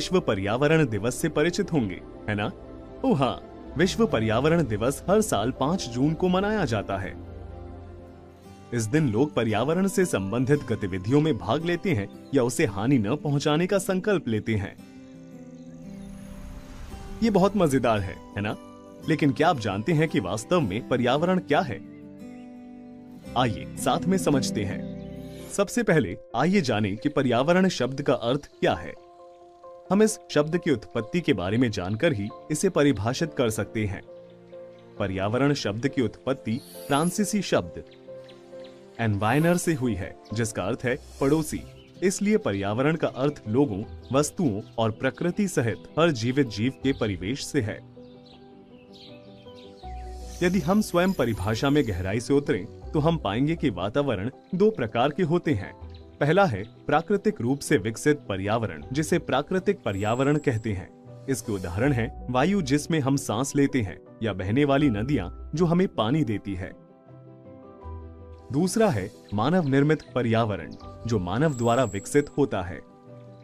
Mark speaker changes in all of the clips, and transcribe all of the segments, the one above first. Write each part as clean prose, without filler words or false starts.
Speaker 1: विश्व पर्यावरण दिवस से परिचित होंगे, है ना? ओह हाँ, विश्व पर्यावरण दिवस हर साल 5 जून को मनाया जाता है। इस दिन लोग पर्यावरण से संबंधित गतिविधियों में भाग लेते हैं या उसे हानि न पहुंचाने का संकल्प लेते हैं। ये बहुत मजेदार है ना? लेकिन क्या आप जानते हैं कि वास्तव में पर्यावरण क्या है? आइए साथ में समझते हैं। सबसे पहले आइए जानें कि पर्यावरण शब्द का अर्थ क्या है। हम इस शब्द की उत्पत्ति के बारे में जानकर ही इसे परिभाषित कर सकते हैं। पर्यावरण शब्द की उत्पत्ति फ्रांसीसी शब्द एनवायनर से हुई है, जिसका अर्थ है पड़ोसी। इसलिए पर्यावरण का अर्थ लोगों, वस्तुओं और प्रकृति सहित हर जीवित जीव के परिवेश से है। यदि हम स्वयं परिभाषा में गहराई से उतरें तो हम पाएंगे कि वातावरण 2 प्रकार के होते हैं। पहला है प्राकृतिक रूप से विकसित पर्यावरण, जिसे प्राकृतिक पर्यावरण कहते हैं। इसके उदाहरण है वायु जिसमें हम सांस लेते हैं, या बहने वाली नदियां जो हमें पानी देती है। दूसरा है मानव निर्मित पर्यावरण, जो मानव द्वारा विकसित होता है।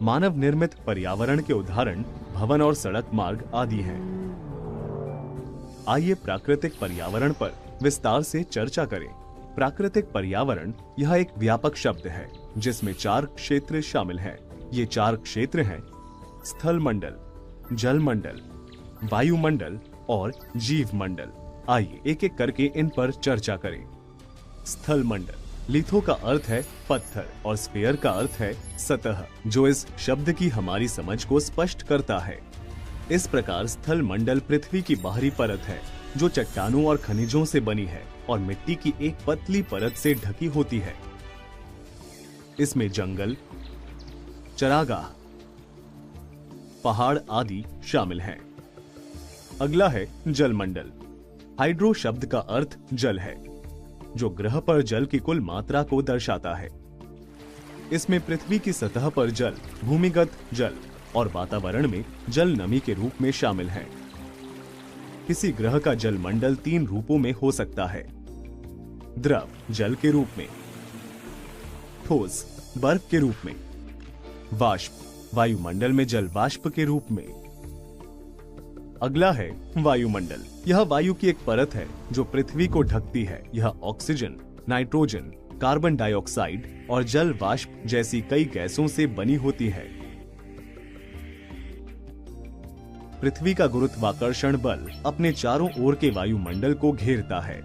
Speaker 1: मानव निर्मित पर्यावरण के उदाहरण भवन और सड़क मार्ग आदि हैं। आइए प्राकृतिक पर्यावरण पर विस्तार से चर्चा करें। प्राकृतिक पर्यावरण यह एक व्यापक शब्द है जिसमें 4 क्षेत्र शामिल हैं। ये 4 क्षेत्र हैं स्थल मंडल, जल मंडल, वायुमंडल और जीव मंडल। आइए एक एक करके इन पर चर्चा करें। स्थल मंडल। लिथो का अर्थ है पत्थर और स्फीयर का अर्थ है सतह, जो इस शब्द की हमारी समझ को स्पष्ट करता है। इस प्रकार स्थल मंडल पृथ्वी की बाहरी परत है जो चट्टानों और खनिजों से बनी है और मिट्टी की एक पतली परत से ढकी होती है। इसमें जंगल, चरागाह, पहाड़ आदि शामिल हैं। अगला है जल मंडल। हाइड्रो शब्द का अर्थ जल है, जो ग्रह पर जल की कुल मात्रा को दर्शाता है। इसमें पृथ्वी की सतह पर जल, भूमिगत जल और वातावरण में जल नमी के रूप में शामिल है। किसी ग्रह का जल मंडल 3 रूपों में हो सकता है। द्रव जल के रूप में, ठोस बर्फ के रूप में, वाष्प वायुमंडल में जल वाष्प के रूप में। अगला है वायुमंडल। यह वायु की एक परत है जो पृथ्वी को ढकती है। यह ऑक्सीजन, नाइट्रोजन, कार्बन डाइऑक्साइड और जल वाष्प जैसी कई गैसों से बनी होती है। पृथ्वी का गुरुत्वाकर्षण बल अपने चारों ओर के वायुमंडल को घेरता है।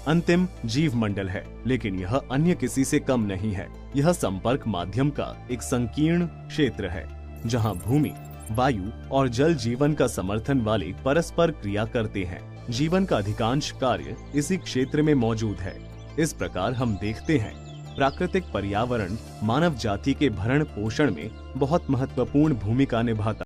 Speaker 1: अंतिम जीव मंडल है, लेकिन यह अन्य किसी से कम नहीं है। यह संपर्क माध्यम का एक संकीर्ण क्षेत्र है जहां भूमि, वायु और जल जीवन का समर्थन वाले परस्पर क्रिया करते हैं। जीवन का अधिकांश कार्य इसी क्षेत्र में मौजूद है। इस प्रकार हम देखते हैं प्राकृतिक पर्यावरण मानव जाति के भरण पोषण में बहुत महत्वपूर्ण भूमिका निभाता है।